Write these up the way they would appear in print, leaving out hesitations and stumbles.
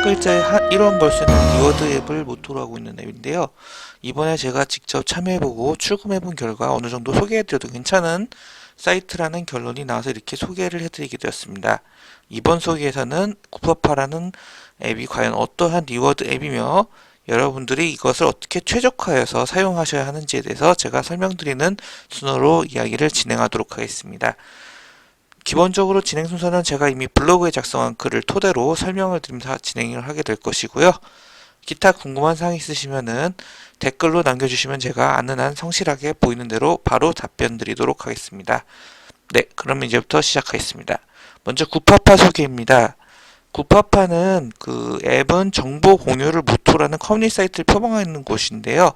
글자에 1원 벌 수 있는 리워드 앱을 모토로 하고 있는 앱인데요. 이번에 제가 직접 참여해보고 출금해본 결과 어느 정도 소개해드려도 괜찮은 사이트라는 결론이 나와서 이렇게 소개를 해드리게 되었습니다. 이번 소개에서는 쿠파파라는 앱이 과연 어떠한 리워드 앱이며 여러분들이 이것을 어떻게 최적화해서 사용하셔야 하는지에 대해서 제가 설명드리는 순서로 이야기를 진행하도록 하겠습니다. 기본적으로 진행 순서는 제가 이미 블로그에 작성한 글을 토대로 설명을 드리면서 진행을 하게 될 것이고요. 기타 궁금한 사항 있으시면은 댓글로 남겨주시면 제가 아는 한 성실하게 보이는 대로 바로 답변 드리도록 하겠습니다. 네, 그럼 이제부터 시작하겠습니다. 먼저 구파파 소개입니다. 구파파는 그 앱은 정보 공유를 모토라는 커뮤니티 사이트를 표방하는 곳인데요.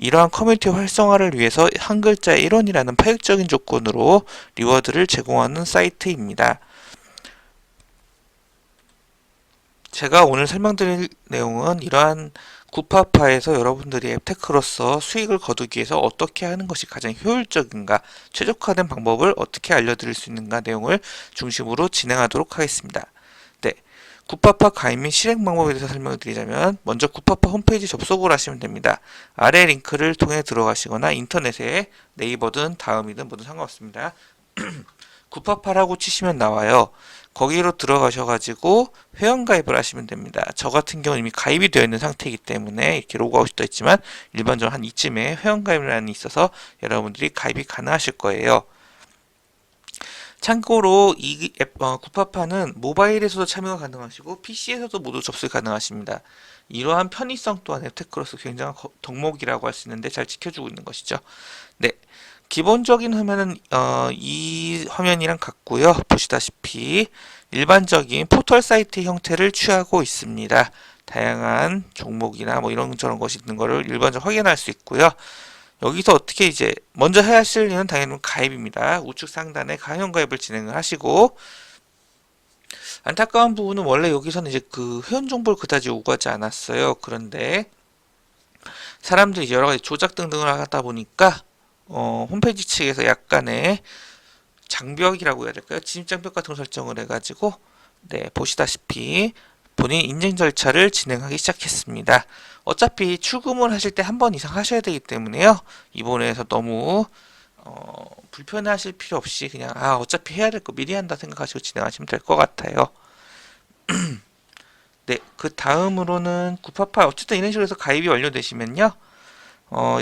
이러한 커뮤니티 활성화를 위해서 한 글자에 1원이라는 파격적인 조건으로 리워드를 제공하는 사이트입니다. 제가 오늘 설명드릴 내용은 이러한 구파파에서 여러분들이 앱테크로서 수익을 거두기 위해서 어떻게 하는 것이 가장 효율적인가, 최적화된 방법을 어떻게 알려드릴 수 있는가 내용을 중심으로 진행하도록 하겠습니다. 네, 구파파 가입 및 실행 방법에 대해서 설명을 드리자면 먼저 구파파 홈페이지 접속을 하시면 됩니다. 아래 링크를 통해 들어가시거나 인터넷에 네이버든 다음이든 뭐든 상관없습니다. 구파파라고 치시면 나와요. 거기로 들어가셔가지고 회원가입을 하시면 됩니다. 저 같은 경우는 이미 가입이 되어 있는 상태이기 때문에 이렇게 로그아웃이 되어 있지만 일반적으로 한 이쯤에 회원가입란이 있어서 여러분들이 가입이 가능하실 거예요. 참고로 이 앱, 구파파는 모바일에서도 참여가 가능하시고 PC에서도 모두 접속이 가능하십니다. 이러한 편의성 또한 앱테크로서 굉장한 덕목이라고 할 수 있는데 잘 지켜주고 있는 것이죠. 네, 기본적인 화면은 이 화면이랑 같고요. 보시다시피 일반적인 포털 사이트 형태를 취하고 있습니다. 다양한 종목이나 뭐 이런저런 것이 있는 거를 일반적으로 확인할 수 있고요. 여기서 어떻게 이제 먼저 해야 하실 일은 당연히 가입입니다. 우측 상단에 가입 가입을 진행을 하시고 안타까운 부분은 원래 여기서는 이제 그 회원 정보를 그다지 요구하지 않았어요. 그런데 사람들이 여러 가지 조작 등등을 하다 보니까 홈페이지 측에서 약간의 장벽이라고 해야 될까요? 진입장벽 같은 걸 설정을 해가지고 네, 보시다시피 본인 인증 절차를 진행하기 시작했습니다. 어차피 출금을 하실 때 한 번 이상 하셔야 되기 때문에요. 이 부분에서 너무 불편해하실 필요 없이 그냥 어차피 해야 될 거 미리 한다 생각하시고 진행하시면 될 것 같아요. 네, 그 다음으로는 구파파 어쨌든 이런 식으로 해서 가입이 완료되시면요.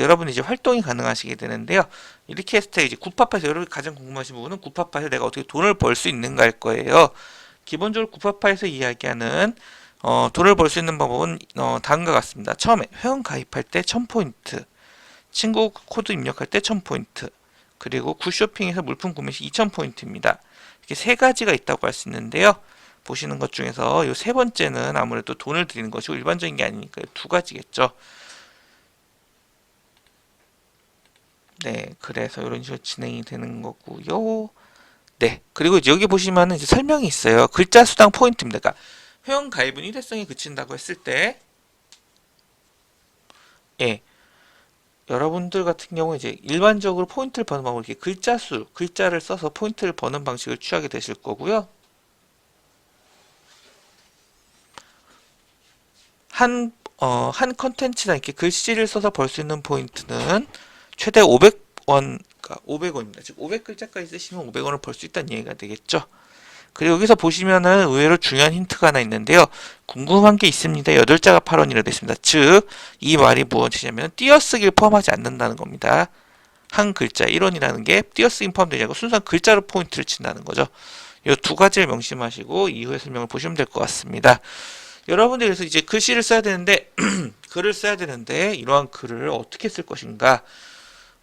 여러분이 이제 활동이 가능하시게 되는데요. 이렇게 했을 때 이제 구파파에서 여러분이 가장 궁금하신 부분은 구파파에서 내가 어떻게 돈을 벌 수 있는가일 거예요. 기본적으로 구파파에서 이야기하는 돈을 벌 수 있는 방법은 다음과 같습니다. 처음에 회원 가입할 때 1000포인트, 친구 코드 입력할 때 1000포인트, 그리고 굿쇼핑에서 물품 구매 시 2000포인트입니다. 이렇게 세 가지가 있다고 할 수 있는데요. 보시는 것 중에서 이 세 번째는 아무래도 돈을 드리는 것이고 일반적인 게 아니니까 두 가지겠죠. 네, 그래서 이런 식으로 진행이 되는 거고요. 네, 그리고 이제 여기 보시면은 이제 설명이 있어요. 글자 수당 포인트입니다. 그러니까 회원 가입은 일회성이 그친다고 했을 때, 예, 여러분들 같은 경우 이제 일반적으로 포인트를 버는 방법은 이렇게 글자를 써서 포인트를 버는 방식을 취하게 되실 거고요. 한 컨텐츠나 이렇게 글씨를 써서 벌 수 있는 포인트는 최대 500원, 그러니까 500원입니다. 즉 500글자까지 쓰시면 500원을 벌 수 있다는 얘기가 되겠죠. 그리고 여기서 보시면은 의외로 중요한 힌트가 하나 있는데요. 궁금한 게 있습니다. 8자가 8원이라 되어 있습니다. 즉, 이 말이 무엇이냐면 띄어쓰기를 포함하지 않는다는 겁니다. 한 글자 1원이라는 게 띄어쓰기 포함되지 않고 순수한 글자로 포인트를 친다는 거죠. 이 두 가지를 명심하시고 이후의 설명을 보시면 될 것 같습니다. 여러분들이 그래서 이제 글씨를 써야 되는데 글을 써야 되는데 이러한 글을 어떻게 쓸 것인가,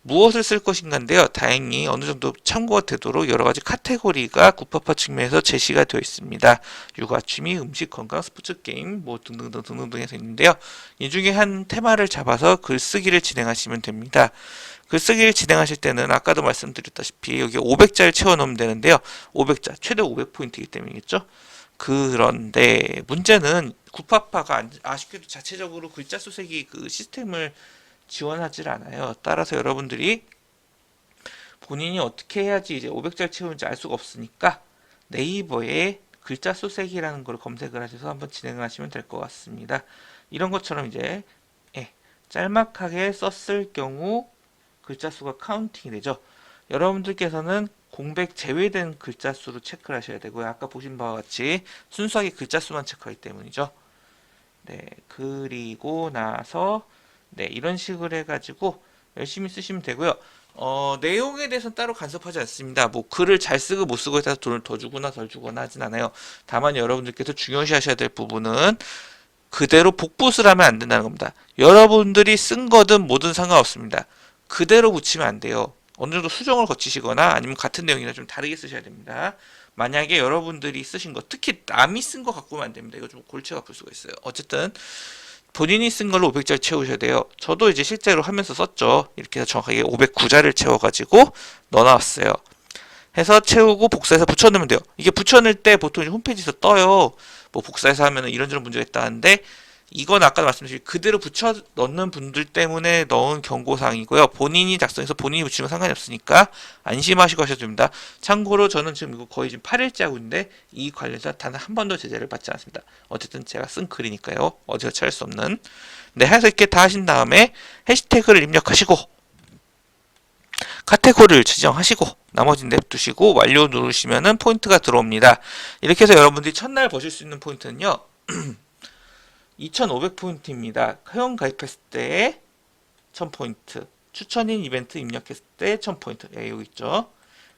무엇을 쓸 것인가인데요. 다행히 어느 정도 참고가 되도록 여러 가지 카테고리가 구파파 측면에서 제시가 되어 있습니다. 육아, 취미, 음식, 건강, 스포츠, 게임 뭐 등등등 해서 있는데요. 이 중에 한 테마를 잡아서 글쓰기를 진행하시면 됩니다. 글쓰기를 진행하실 때는 아까도 말씀드렸다시피 여기 500자를 채워 넣으면 되는데요. 500자, 최대 500포인트이기 때문이겠죠. 그런데 문제는 구파파가 아쉽게도 자체적으로 글자 수색이 그 시스템을 지원하지 않아요. 따라서 여러분들이 본인이 어떻게 해야지 이제 500자를 채우는지 알 수가 없으니까 네이버에 글자 수색이라는 걸 검색을 하셔서 한번 진행을 하시면 될 것 같습니다. 이런 것처럼 이제 짤막하게 썼을 경우 글자 수가 카운팅이 되죠. 여러분들께서는 공백 제외된 글자 수로 체크를 하셔야 되고요. 아까 보신 바와 같이 순수하게 글자 수만 체크하기 때문이죠. 네, 그리고 나서 이런 식으로 해가지고 열심히 쓰시면 되고요. 내용에 대해서는 따로 간섭하지 않습니다. 뭐 글을 잘 쓰고 못 쓰고에 따라서 돈을 더 주거나 덜 주거나 하진 않아요. 다만 여러분들께서 중요시 하셔야 될 부분은 그대로 복붙을 하면 안 된다는 겁니다. 여러분들이 쓴 거든 뭐든 상관없습니다. 그대로 붙이면 안 돼요. 어느 정도 수정을 거치시거나 아니면 같은 내용이나 좀 다르게 쓰셔야 됩니다. 만약에 여러분들이 쓰신 거, 특히 남이 쓴 거 갖고 오면 안 됩니다. 이거 좀 골치가 아플 수가 있어요. 어쨌든 본인이 쓴 걸로 500자를 채우셔야 돼요. 저도 이제 실제로 하면서 썼죠. 이렇게 해서 정확하게 509자를 채워가지고 넣어놨어요. 해서 채우고 복사해서 붙여넣으면 돼요. 이게 붙여넣을 때 보통 홈페이지에서 떠요. 뭐 복사해서 하면 이런저런 문제가 있다는데 이건 아까 말씀드린 그대로 붙여 넣는 분들 때문에 넣은 경고사항이고요. 본인이 작성해서 본인이 붙이면 상관이 없으니까 안심하시고 하셔도 됩니다. 참고로 저는 지금 이거 거의 지금 8일째 하고 있는데 이 관련해서 단 한 번도 제재를 받지 않습니다. 어쨌든 제가 쓴 글이니까요. 어디서 찾을 수 없는. 네, 해서 이렇게 다 하신 다음에 해시태그를 입력하시고 카테고리를 지정하시고 나머지는 냅두시고 완료 누르시면은 포인트가 들어옵니다. 이렇게 해서 여러분들이 첫날 보실 수 있는 포인트는요. 2500포인트입니다. 회원 가입했을 때 1000포인트, 추천인 이벤트 입력했을 때 1000포인트. 여기 있죠.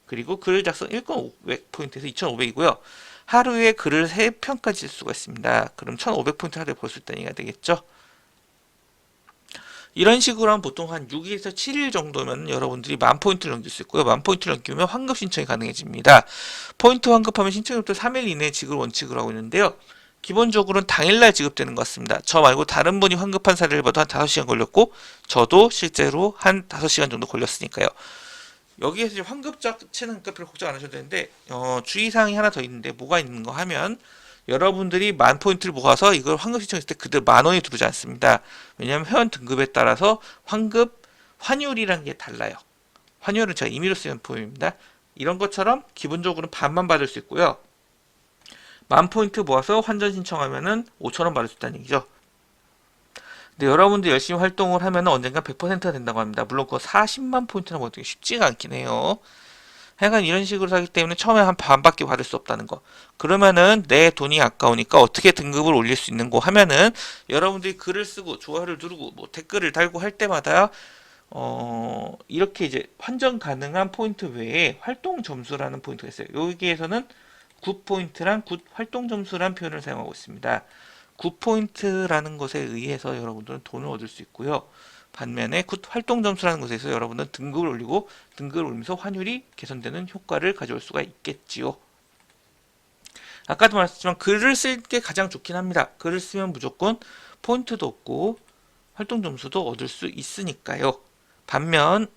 그리고 글 작성 1건 500포인트에서 2500이고요. 하루에 글을 3편까지 쓸 수가 있습니다. 그럼 1500포인트 하루에 볼 수 있다는 얘기가 되겠죠. 이런 식으로 하면 보통 한 6일에서 7일 정도면 여러분들이 10,000포인트를 넘길 수 있고요. 10,000포인트를 넘기면 환급 신청이 가능해집니다. 포인트 환급하면 신청일부터 3일 이내에 지급을 원칙으로 하고 있는데요. 기본적으로는 당일날 지급되는 것 같습니다. 저 말고 다른 분이 환급한 사례를 봐도 한 5시간 걸렸고 저도 실제로 한 5시간 정도 걸렸으니까요. 여기에서 이제 환급 자체는 별로 걱정 안 하셔도 되는데 주의사항이 하나 더 있는데 뭐가 있는가 하면 여러분들이 10,000포인트를 모아서 이걸 환급 신청했을 때 그대로 10,000원이 들어오지 않습니다. 왜냐하면 회원 등급에 따라서 환급 환율이라는 게 달라요. 환율은 제가 임의로 쓰는 포인트입니다. 이런 것처럼 기본적으로는 반만 받을 수 있고요. 10,000포인트 모아서 환전 신청하면은 5,000원 받을 수 있다는 얘기죠. 근데 여러분들 열심히 활동을 하면 언젠가 100%가 된다고 합니다. 물론 그거 40만 포인트나 모으는 게 쉽지가 않긴 해요. 하여간 이런 식으로 사기 때문에 처음에 한 반밖에 받을 수 없다는 거. 그러면은 내 돈이 아까우니까 어떻게 등급을 올릴 수 있는 거 하면은 여러분들이 글을 쓰고 좋아요를 누르고 뭐 댓글을 달고 할 때마다 이렇게 이제 환전 가능한 포인트 외에 활동 점수라는 포인트가 있어요. 여기에서는 굿 포인트랑 굿 활동 점수라는 표현을 사용하고 있습니다. 굿 포인트라는 것에 의해서 여러분들은 돈을 얻을 수 있고요. 반면에 굿 활동 점수라는 것에서 여러분은 등급을 올리고 등급을 올리면서 환율이 개선되는 효과를 가져올 수가 있겠지요. 아까도 말했지만 글을 쓸 게 가장 좋긴 합니다. 글을 쓰면 무조건 포인트도 얻고 활동 점수도 얻을 수 있으니까요. 반면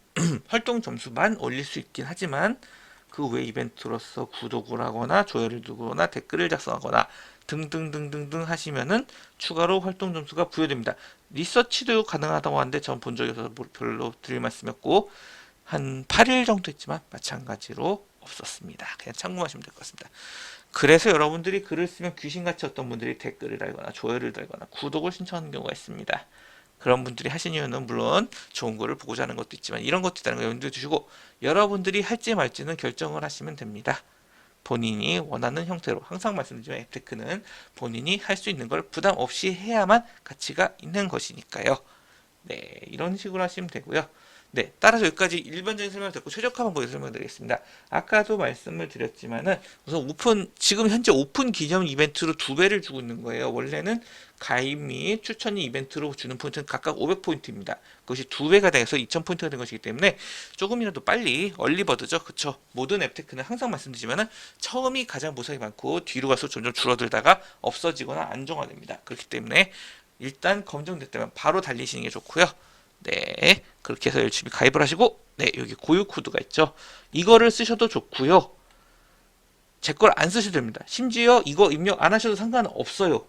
활동 점수만 올릴 수 있긴 하지만 그 외 이벤트로서 구독을 하거나 조회를 누르거나 댓글을 작성하거나 등등등등등 하시면은 추가로 활동 점수가 부여됩니다. 리서치도 가능하다고 하는데 전 본 적이 없어서 별로 드릴 말씀이 없고 한 8일 정도 했지만 마찬가지로 없었습니다. 그냥 참고하시면 될 것 같습니다. 그래서 여러분들이 글을 쓰면 귀신같이 어떤 분들이 댓글을 달거나 조회를 달거나 구독을 신청하는 경우가 있습니다. 그런 분들이 하신 이유는 물론 좋은 거를 보고자 하는 것도 있지만 이런 것도 있다는 걸 염두에 두시고 여러분들이 할지 말지는 결정을 하시면 됩니다. 본인이 원하는 형태로 항상 말씀드리지만 앱테크는 본인이 할 수 있는 걸 부담 없이 해야만 가치가 있는 것이니까요. 네, 이런 식으로 하시면 되고요. 네, 따라서 여기까지 일반적인 설명을 듣고 최적화 방법을 설명드리겠습니다. 아까도 말씀을 드렸지만은 우선 지금 현재 오픈 기념 이벤트로 2배를 주고 있는 거예요. 원래는 가입 및 추천이 이벤트로 주는 포인트는 각각 500포인트입니다. 그것이 2배가 돼서 2000포인트가 된 것이기 때문에 조금이라도 빨리 얼리버드죠. 그쵸? 모든 앱테크는 항상 말씀드리지만은 처음이 가장 보상이 많고 뒤로 갈수록 점점 줄어들다가 없어지거나 안정화됩니다. 그렇기 때문에 일단 검증됐다면 바로 달리시는 게 좋고요. 네, 그렇게 해서 열심히 가입을 하시고 네, 여기 고유 코드가 있죠. 이거를 쓰셔도 좋고요. 제 걸 안 쓰셔도 됩니다. 심지어 이거 입력 안 하셔도 상관없어요.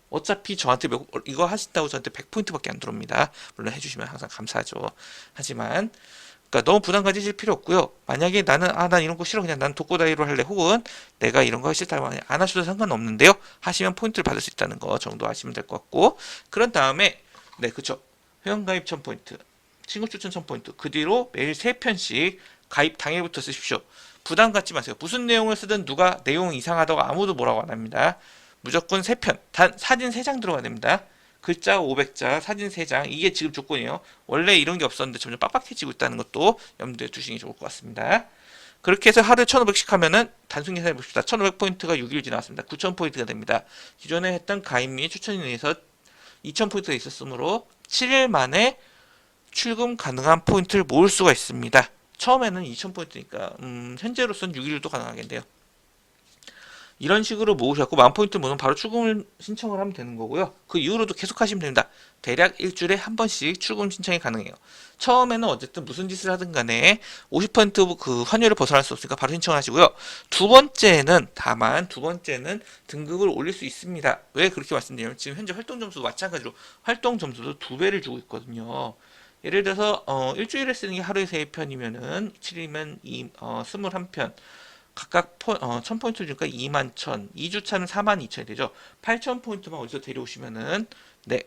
어차피 저한테 이거 하신다고 저한테 100포인트밖에 안 들어옵니다. 물론 해주시면 항상 감사하죠. 하지만 그러니까 너무 부담 가지실 필요 없고요. 만약에 난 이런 거 싫어. 그냥 난 독고다이로 할래. 혹은 내가 이런 거 싫다고 안 하셔도 상관없는데요. 하시면 포인트를 받을 수 있다는 거 정도 하시면 될 것 같고. 그런 다음에, 네, 그쵸. 회원가입 1000포인트, 친구 추천 1000포인트. 그 뒤로 매일 3편씩 가입 당일부터 쓰십시오. 부담 갖지 마세요. 무슨 내용을 쓰든 누가 내용 이상하다고 아무도 뭐라고 안 합니다. 무조건 3편, 단 사진 3장 들어가야 됩니다. 글자 500자, 사진 3장, 이게 지금 조건이에요. 원래 이런 게 없었는데 점점 빡빡해지고 있다는 것도 염두에 두시는 게 좋을 것 같습니다. 그렇게 해서 하루에 1500씩 하면은 단순 계산해 봅시다. 1500포인트가 6일 지나왔습니다. 9000포인트가 됩니다. 기존에 했던 가입 및 추천에 의해서 2000포인트가 있었으므로 7일 만에 출금 가능한 포인트를 모을 수가 있습니다. 처음에는 2000포인트니까 현재로서는 6일도 가능하겠네요. 이런 식으로 모으셨고 10,000포인트 모으면 바로 출금을 신청을 하면 되는 거고요. 그 이후로도 계속 하시면 됩니다. 대략 일주일에 한 번씩 출금 신청이 가능해요. 처음에는 어쨌든 무슨 짓을 하든 간에 50% 그 환율을 벗어날 수 없으니까 바로 신청을 하시고요. 두 번째는 등급을 올릴 수 있습니다. 왜 그렇게 말씀드리냐면 지금 현재 활동 점수도 마찬가지로 활동 점수도 2배를 주고 있거든요. 예를 들어서 일주일에 쓰는 게 하루에 3편이면은 7이면 21편, 각각 1000포인트 주니까 21,000, 2주차는 42,000이 되죠. 8,000포인트만 어디서 데려오시면은, 네,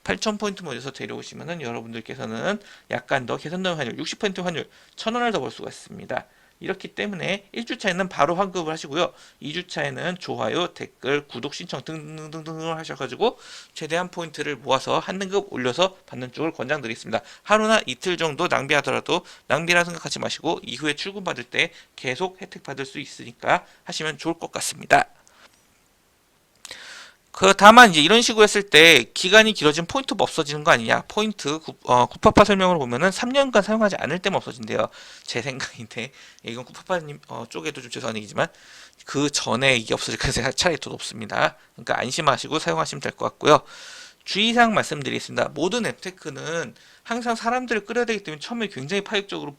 8,000포인트만 어디서 데려오시면은 여러분들께서는 약간 더 개선된 환율, 60% 환율, 1,000원을 더 벌 수가 있습니다. 이렇기 때문에 1주차에는 바로 환급을 하시고요. 2주차에는 좋아요, 댓글, 구독 신청 등등등등을 하셔가지고 최대한 포인트를 모아서 한 등급 올려서 받는 쪽을 권장드리겠습니다. 하루나 이틀 정도 낭비하더라도 낭비라 생각하지 마시고 이후에 출금 받을 때 계속 혜택 받을 수 있으니까 하시면 좋을 것 같습니다. 다만 이제 이런 식으로 했을 때 기간이 길어지면 포인트가 없어지는 거 아니냐. 포인트 구파파 설명으로 보면은 3년간 사용하지 않을 때만 없어진대요. 제 생각인데 이건 구파파님 쪽에도 좀 죄송한 얘기지만 그 전에 이게 없어질 가능성이 차라리 더 높습니다. 그러니까 안심하시고 사용하시면 될 것 같고요. 주의사항 말씀드리겠습니다. 모든 앱테크는 항상 사람들을 끌어야 되기 때문에 처음에 굉장히 파격적으로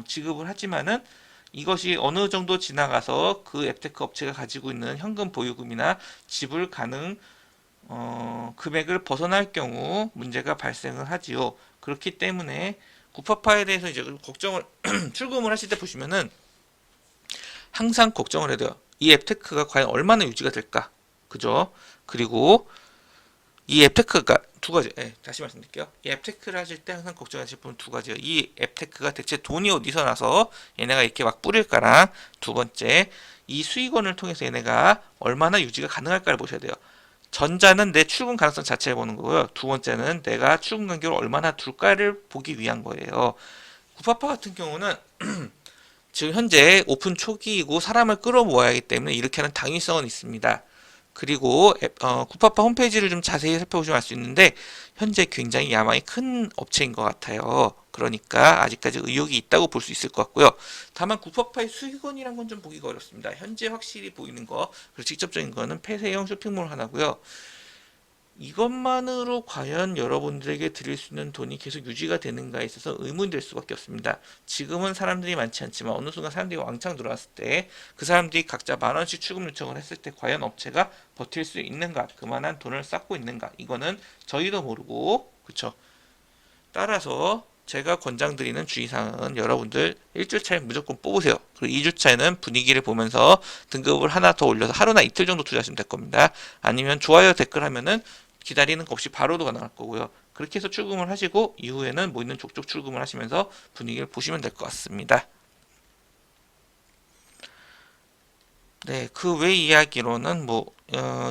지급을 하지만은 이것이 어느 정도 지나가서 그 앱테크 업체가 가지고 있는 현금 보유금이나 지불 가능 금액을 벗어날 경우 문제가 발생을 하지요. 그렇기 때문에 구파파에 대해서 이제 걱정을 출금을 하실 때 보시면은 항상 걱정을 해야 돼요. 이 앱테크가 과연 얼마나 유지가 될까? 그죠? 그리고 이 앱테크가 두 가지, 다시 말씀드릴게요. 이 앱테크를 하실 때 항상 걱정하실 부분 두 가지요. 이 앱테크가 대체 돈이 어디서 나서 얘네가 이렇게 막 뿌릴까랑 두 번째, 이 수익원을 통해서 얘네가 얼마나 유지가 가능할까를 보셔야 돼요. 전자는 내 출금 가능성 자체를 보는 거고요. 두 번째는 내가 출금 간격을 얼마나 둘까를 보기 위한 거예요. 구파파 같은 경우는 지금 현재 오픈 초기이고 사람을 끌어모아야 하기 때문에 이렇게 하는 당위성은 있습니다. 그리고 구파파 홈페이지를 좀 자세히 살펴보시면 알 수 있는데 현재 굉장히 야망이 큰 업체인 것 같아요. 그러니까 아직까지 의욕이 있다고 볼 수 있을 것 같고요. 다만 구파파의 수익원이란 건 좀 보기가 어렵습니다. 현재 확실히 보이는 거, 그리고 직접적인 거는 폐쇄형 쇼핑몰 하나고요. 이것만으로 과연 여러분들에게 드릴 수 있는 돈이 계속 유지가 되는가에 있어서 의문이 될 수밖에 없습니다. 지금은 사람들이 많지 않지만 어느 순간 사람들이 왕창 들어왔을 때 그 사람들이 각자 10,000원씩 출금 요청을 했을 때 과연 업체가 버틸 수 있는가, 그만한 돈을 쌓고 있는가, 이거는 저희도 모르고, 그쵸? 따라서 제가 권장드리는 주의사항은 여러분들 일주일 차에 무조건 뽑으세요. 그리고 2주 차에는 분위기를 보면서 등급을 하나 더 올려서 하루나 이틀 정도 투자하시면 될 겁니다. 아니면 좋아요 댓글 하면은 기다리는 거 없이 바로도 가능할 거고요. 그렇게 해서 출금을 하시고 이후에는 뭐 있는 족족 출금을 하시면서 분위기를 보시면 될 것 같습니다. 네, 그 외 이야기로는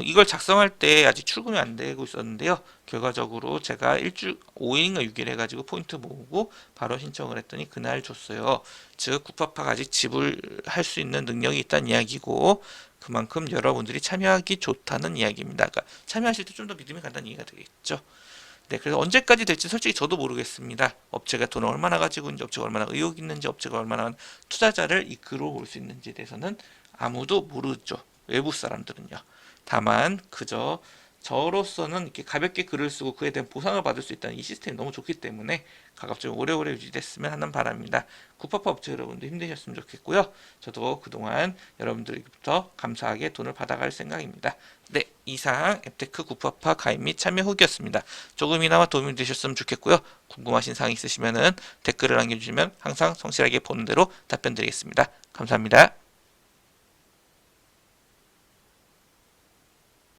이걸 작성할 때 아직 출금이 안 되고 있었는데요. 결과적으로 제가 5일인가 6일 해가지고 포인트 모으고 바로 신청을 했더니 그날 줬어요. 즉, 구파파가 아직 지불할 수 있는 능력이 있다는 이야기고, 그만큼 여러분들이 참여하기 좋다는 이야기입니다. 그러니까 참여하실 때 좀 더 믿음이 간다는 얘기가 되겠죠. 네, 그래서 언제까지 될지 솔직히 저도 모르겠습니다. 업체가 돈을 얼마나 가지고 있는지, 업체가 얼마나 의욕이 있는지, 업체가 얼마나 투자자를 이끌어 올 수 있는지에 대해서는 아무도 모르죠. 외부 사람들은요. 다만 그저 저로서는 이렇게 가볍게 글을 쓰고 그에 대한 보상을 받을 수 있다는 이 시스템이 너무 좋기 때문에 가급적 오래오래 유지됐으면 하는 바람입니다. 구파파 업체 여러분들 힘내셨으면 좋겠고요. 저도 그동안 여러분들부터 감사하게 돈을 받아갈 생각입니다. 네, 이상 앱테크 구파파 가입 및 참여 후기였습니다. 조금이나마 도움이 되셨으면 좋겠고요. 궁금하신 사항 있으시면 댓글을 남겨주시면 항상 성실하게 보는 대로 답변 드리겠습니다. 감사합니다.